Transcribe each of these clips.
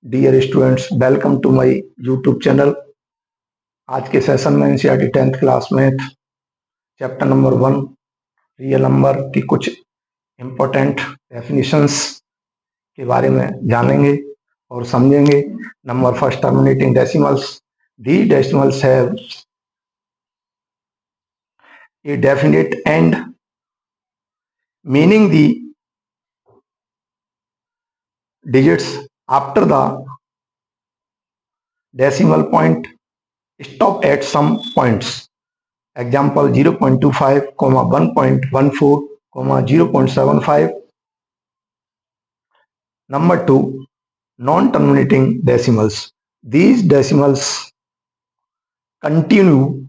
Dear students, welcome to my YouTube channel. आज के session में NCERT 10th class math chapter number 1 real number की कुछ important definitions के बारे में जानेंगे और समझेंगे। Number first, terminating decimals. The decimals have a definite and, meaning the digits after the decimal point stop at some points. Example 0.25, 1.14, 0.75. Number 2, non-terminating decimals. These decimals continue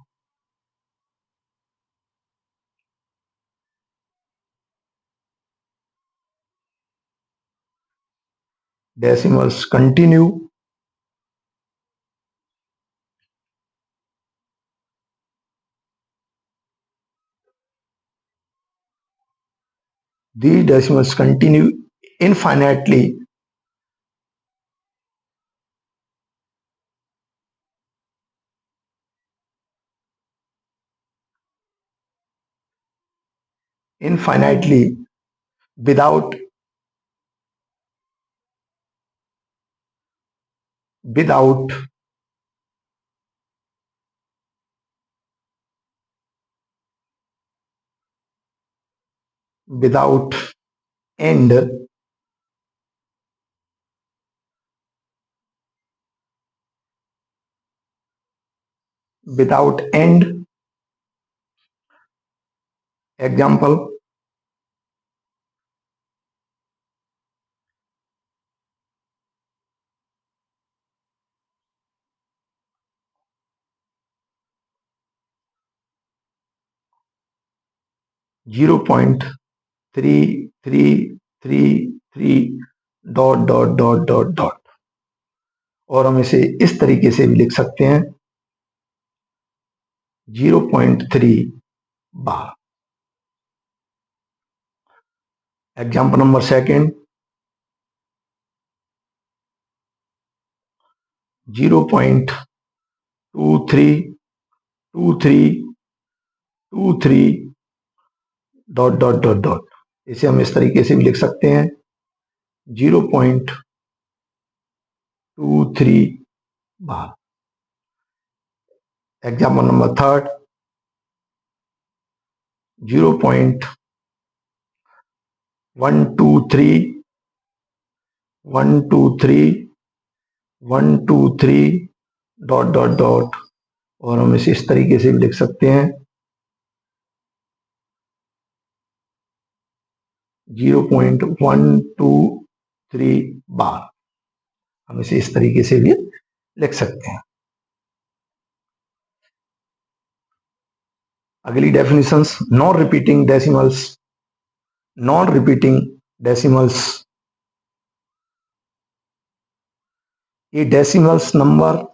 decimals continue these decimals continue infinitely infinitely without without without end, without end. Example 0.3333 ... और हम इसे इस तरीके से भी लिख सकते हैं 0.3 बार। एग्जाम्पल नंबर सेकेंड 0.232323 ... इसे हम इस तरीके से भी लिख सकते हैं 0.23 बार। एग्जाम्पल नंबर थर्ड 0.123 और हम इसे इस तरीके से भी लिख सकते हैं 0.123 बार। हम इसे इस तरीके से भी लिख सकते हैं। अगली definitions, non repeating decimals. Non repeating decimals, ये डेसिमल्स नंबर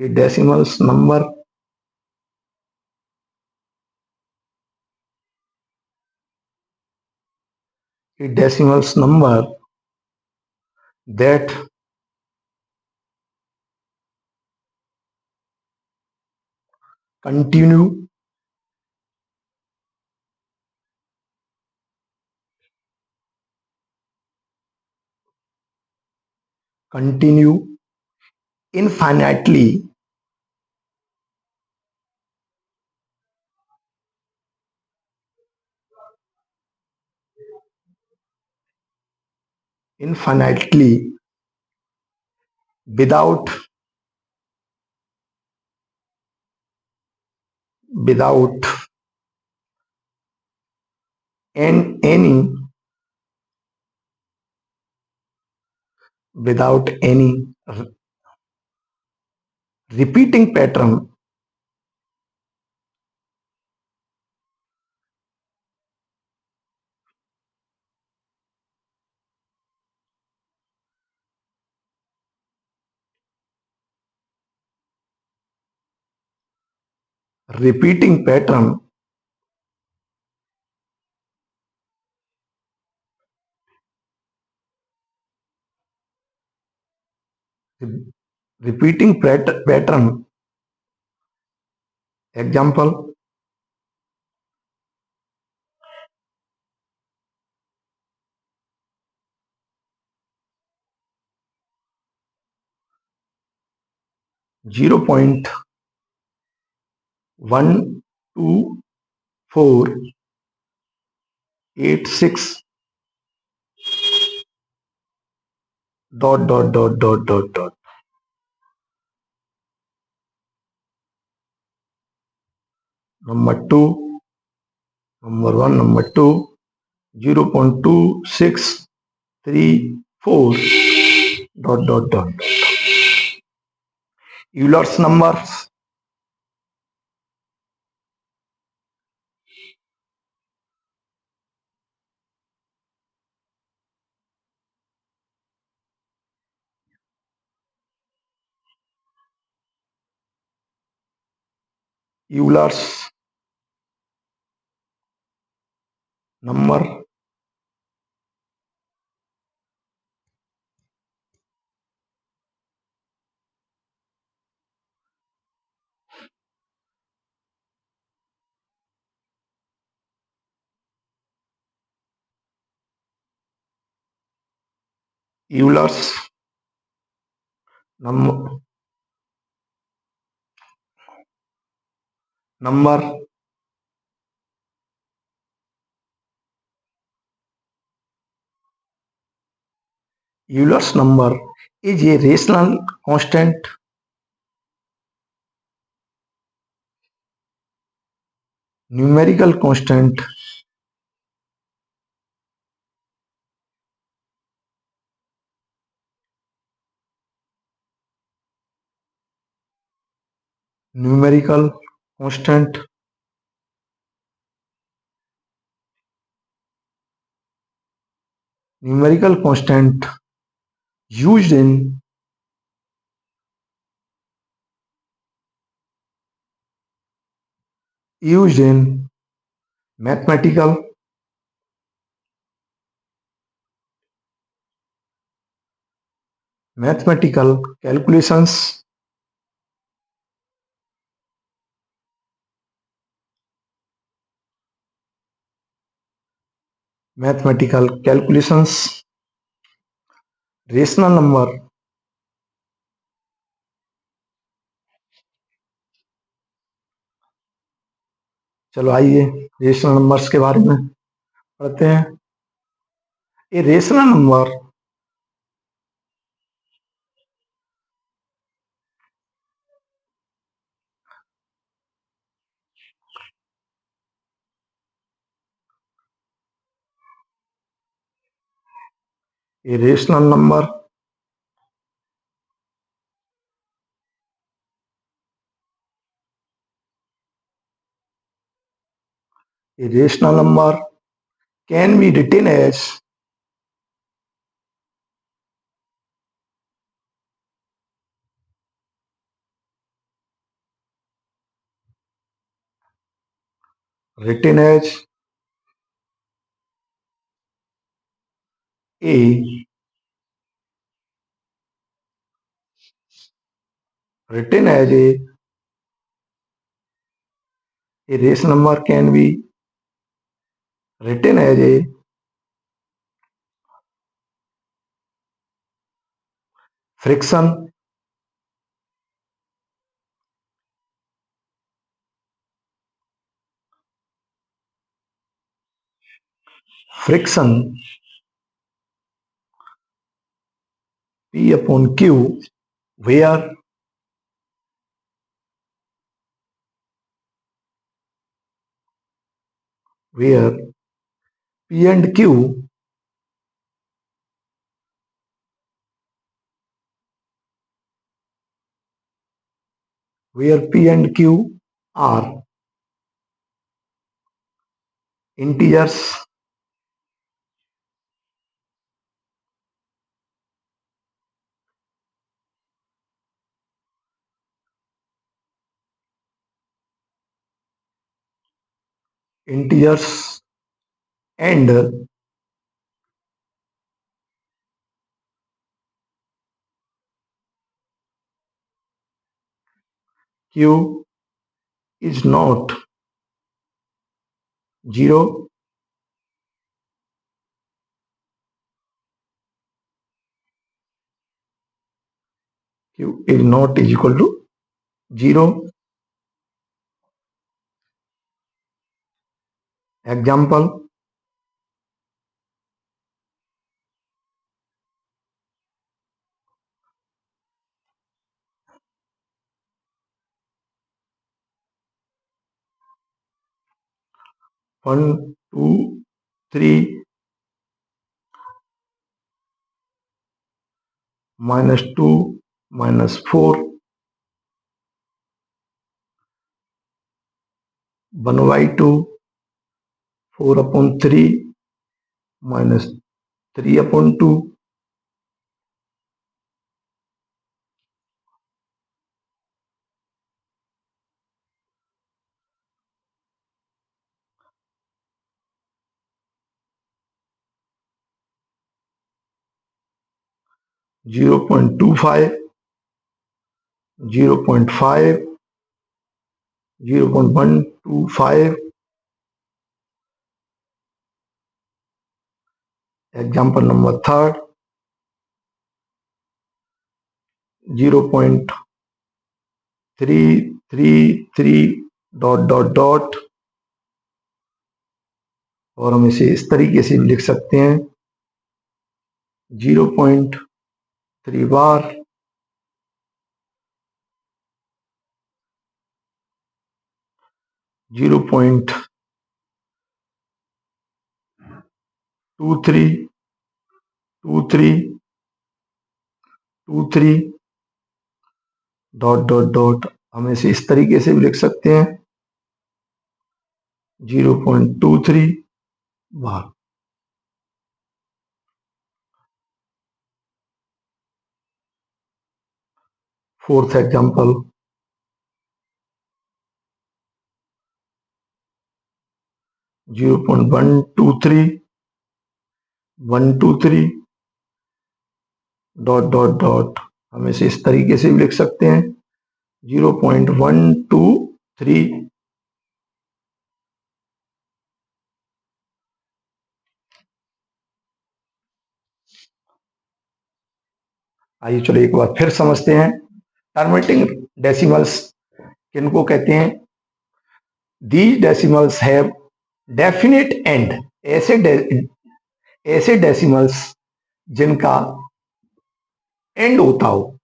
ये डेसिमल्स नंबर ये decimals number that continue infinitely infinitely without without any without any repeating pattern repeating pattern repeating pattern. Example: 0.12486 dot. Number two, number one, number two, 0.2634 dot. Euler's numbers. Euler's number. Euler's number. Number. Euler's number is a rational constant. Numerical constant. Numerical constant. Numerical constant used in mathematical calculations. Mathematical calculations. Rational number. चलो आइए rational numbers के बारे में पढ़ते हैं. ए rational number a rational number a rational number can B written as written as a written as a rational number can be written as a fraction. Fraction P upon Q, where P and Q are integers. Integers and Q is not 0, Q is not is equal to 0. Example, one, two, three, -2, -4, 1/2, 4/3, -3/2, 0.25, 0.5, 0.125. Example number third, 0.333 ... और हम इसे इस तरीके से भी लिख सकते हैं 0.3 बार, 0.2323 23 ... हम इसे इस तरीके से भी लिख सकते हैं 0.23 बार। फोर्थ एग्जाम्पल, 0.123 123 ... हम इसे इस तरीके से भी लिख सकते हैं 0.123। आइए चलो एक बार फिर समझते हैं टर्मिनेटिंग डेसिमल्स किनको कहते हैं। These decimals have definite end, ऐसे डेसिमल्स जिनका एंड होता हो,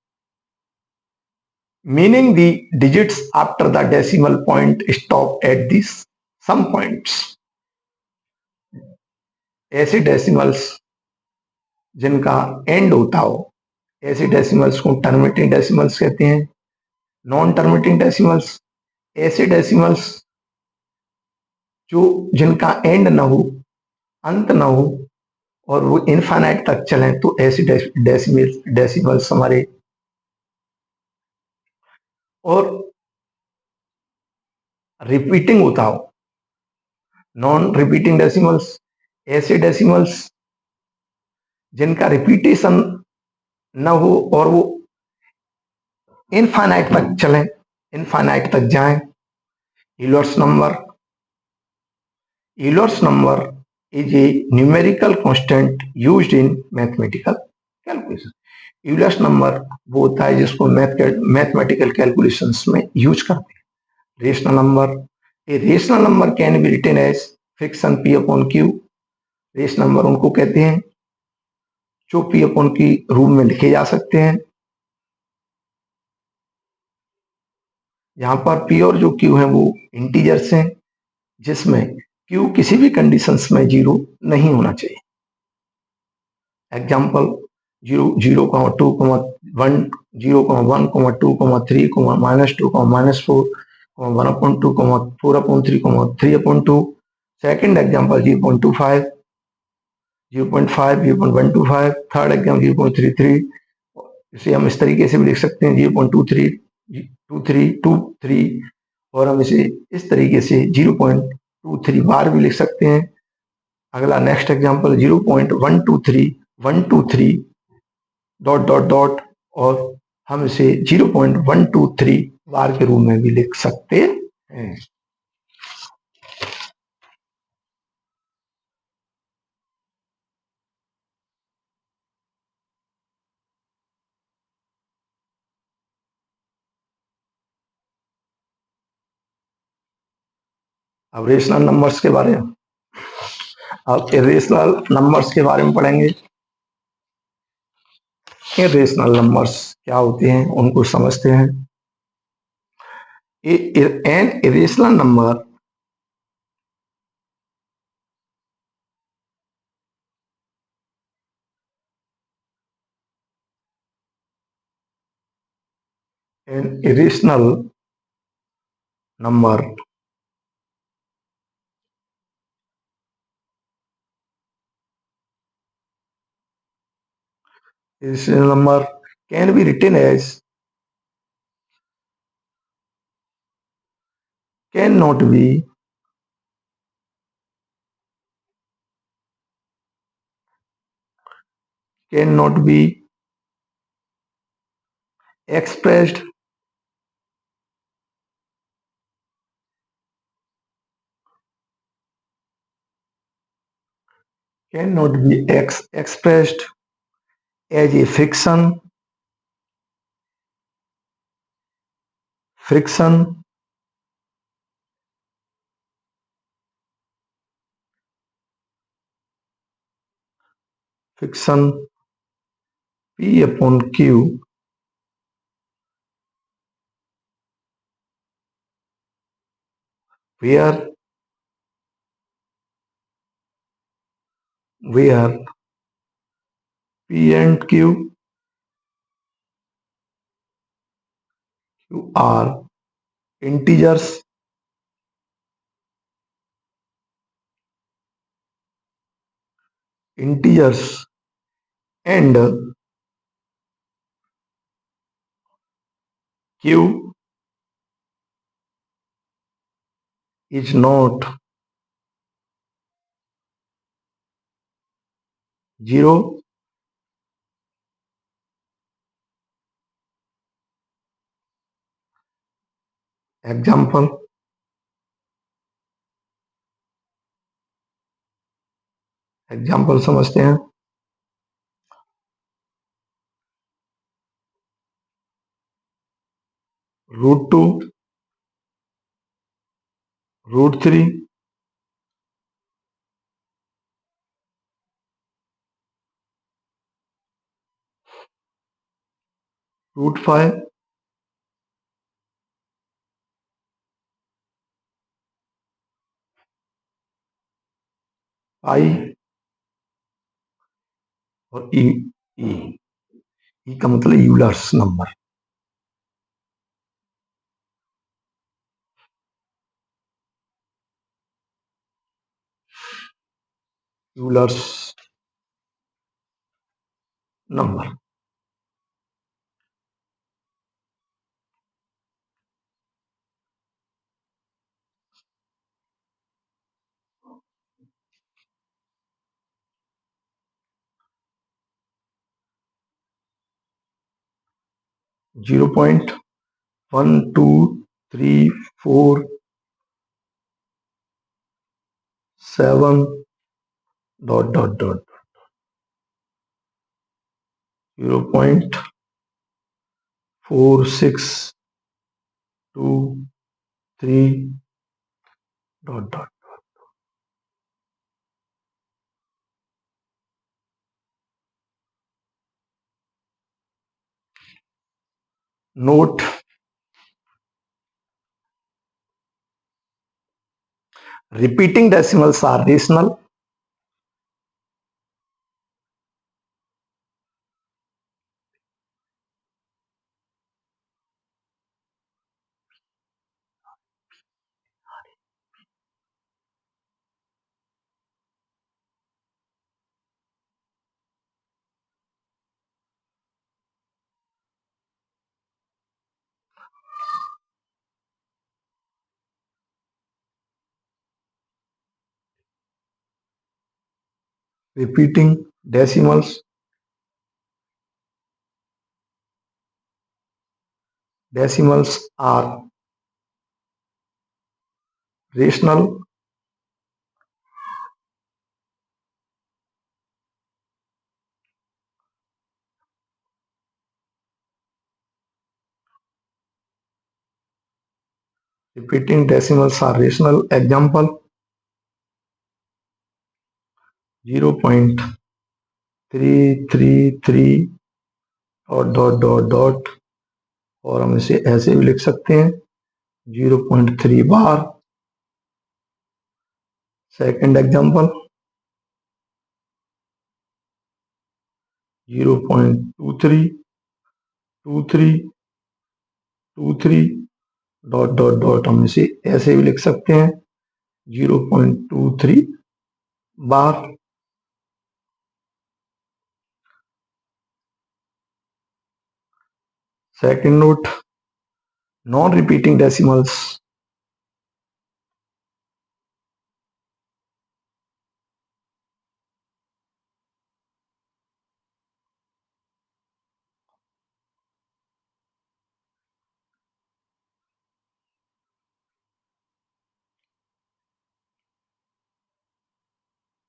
meaning the digits after the decimal point stop at this some points. ऐसे डेसिमल्स जिनका एंड होता हो, ऐसे डेसिमल्स को टर्मिनेटिंग डेसिमल्स कहते हैं। नॉन टर्मिनेटिंग डेसिमल्स, ऐसे डेसिमल्स जो जिनका एंड ना हो, अंत ना हो और वो इनफाइनाइट तक चलें, तो ऐसे डेसिमल्स हमारे। और रिपीटिंग होता हो, नॉन रिपीटिंग डेसिमल्स, ऐसे डेसिमल्स जिनका रिपीटेशन न हो और वो इनफाइनाइट तक चलें, इनफाइनाइट तक जाएं। Euler's number is a numerical constant used in mathematical calculation। Euler's number वो होता है जिसको मैथमेटिकल कैलकुलेशंस में यूज करते हैं। Rational number, a rational number can be written as fraction P upon Q। Rational number उनको कहते हैं जो P अपॉन Q रूप में लिखे जा सकते हैं। यहाँ पर P और जो Q है वो इंटीजर्स हैं, जिसमें Q किसी भी कंडीशंस में 0 नहीं होना चाहिए। Example 0, 0, 2, 1, 0, 1, 2, 3, -2, -4, 1/2, 4/3, 3/2। Second example 0.25, 0.5, 0.125। Third example 0.33। इसे हम इस तरीके से भी लिख सकते हैं 0.23, 2323। और हम इसे इस तरीके से 0.23 बार भी लिख सकते हैं। अगला नेक्स्ट एग्जाम्पल 0.123 123 ... और हम इसे 0.123 बार के रूप में भी लिख सकते हैं। अब रेशनल नंबर्स के बारे में, अब इरेशनल नंबर्स के बारे में पढ़ेंगे। इरेशनल नंबर्स क्या होते हैं उनको समझते हैं। An irrational number an irrational number irrational number can be written as, can not be, can not be expressed, cannot be expressed as a friction, friction P upon Q, where where P and Q are integers, integers and Q is not zero. Example, example समझते हैं। √2, √3, √5, आई और ई। ई ई का मतलब Euler's number. Euler's number 0.1234 7 dot dot dot 0.4623 dot dot. Note, repeating decimals are rational. Repeating decimals decimals are rational, repeating decimals are rational. Example 0.333 dot और हम इसे ऐसे भी लिख सकते हैं 0.3 बार। सेकंड एग्जांपल 0.232323 डॉट हम इसे ऐसे भी लिख सकते हैं 0.23 बार। Second note, non repeating decimals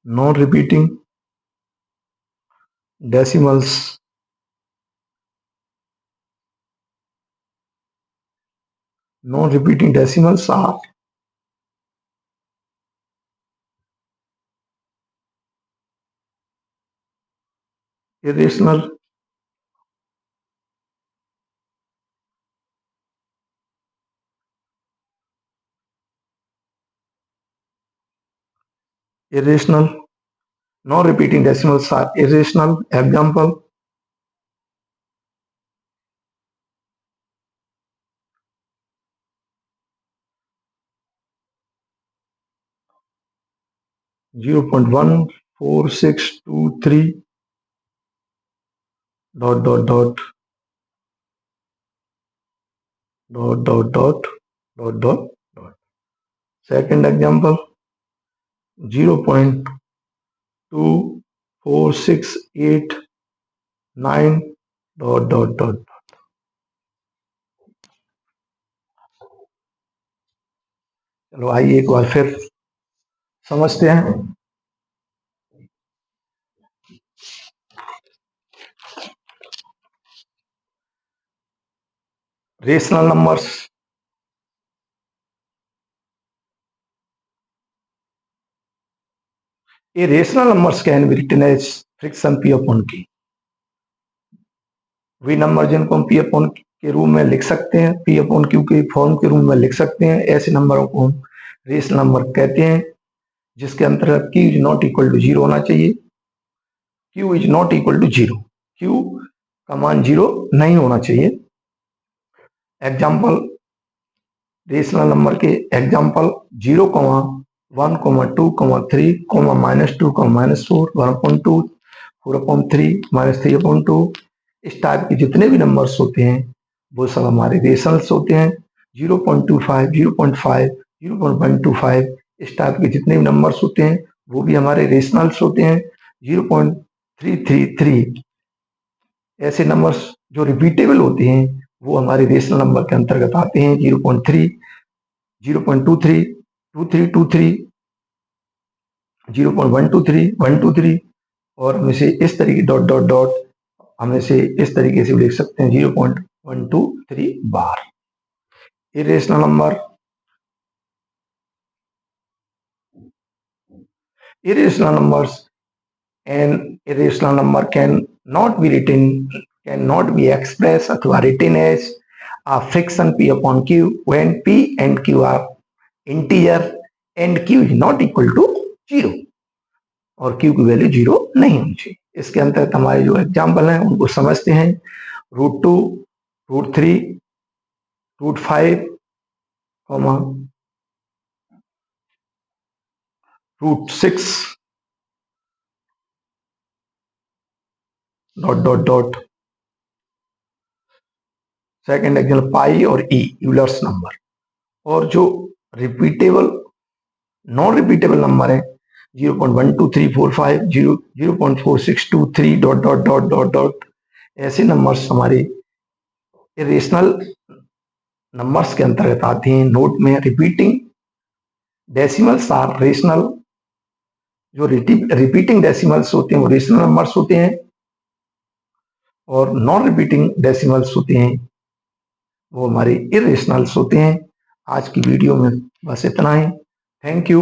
non repeating decimals are irrational, non repeating decimals are irrational. Example 0.14623 dot. Second example 0.24689 dot. चलो आइए एक बार फिर समझते हैं। रेशनल नंबर्स, ये rational numbers can be written as fraction P upon Q. वे number जिनको हम पी अपॉन के रूप में लिख सकते हैं, पी अपॉन क्यू के फॉर्म के रूप में लिख सकते हैं, ऐसे नंबरों को हम रेशनल नंबर कहते हैं, जिसके अंतर्गत Q is not equal to 0 होना चाहिए। Q is not equal to 0, Q का मान 0 नहीं होना चाहिए। एग्जाम्पल, रेशनल नंबर के एग्जाम्पल 0, 1, 2, 3, -2, -4, 1/2, 4/3, -3/2, इस टाइप के जितने भी नंबर्स होते हैं वो सब हमारे रेशनल्स होते हैं। 0.25, 0.5, 0.125 इस टाइप के जितने भी नंबर्स होते हैं वो भी हमारे रेशनल्स होते हैं। 0.333 ऐसे नंबर्स जो रिपीटेबल होते हैं वो हमारे रेशनल नंबर के अंतर्गत आते हैं। 0.3, 0.23, 2323, 0.123, 123 और हम इसे इस तरीके डॉट हम इसे इस तरीके से लिख सकते हैं 0.123 बार। irrational numbers and irrational number cannot be expressed अथवा written as a fraction p upon q when p and q are integer and q is not equal to 0 और q की वैल्यू 0 नहीं होनी चाहिए। इसके अंतर्गत हमारे जो एग्जाम्पल हैं उनको समझते हैं। √2, √3, √5, √6 डॉट। सेकेंड एग्जाम्पल पाई और ई यूलर्स नंबर। और जो रिपीटेबल नॉन रिपीटेबल नंबर है 0.12345, 0.4623 डॉट। ऐसे नंबर्स हमारे इरेशनल नंबर्स के अंतर्गत आते हैं। नोट में रिपीटिंग डेसिमल्स आर रेशनल, जो रिपीटिंग डेसिमल्स होते हैं वो रेशनल नंबर्स होते हैं, और नॉन रिपीटिंग डेसिमल्स होते हैं वो हमारे इरेशनल्स होते हैं। आज की वीडियो में बस इतना ही। Thank you.